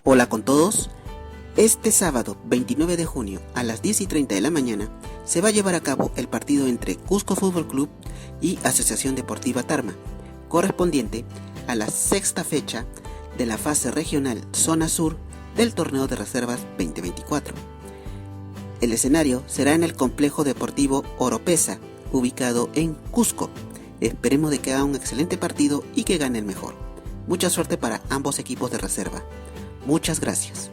Hola con todos. Este sábado 29 de junio a las 10:30 de la mañana se va a llevar a cabo el partido entre Cusco Fútbol Club y Asociación Deportiva Tarma, correspondiente a la sexta fecha de la fase regional Zona Sur del Torneo de Reservas 2024. El escenario será en el Complejo Deportivo Oropesa, ubicado en Cusco. Esperemos de que haga un excelente partido y que gane el mejor. Mucha suerte para ambos equipos de reserva. Muchas gracias.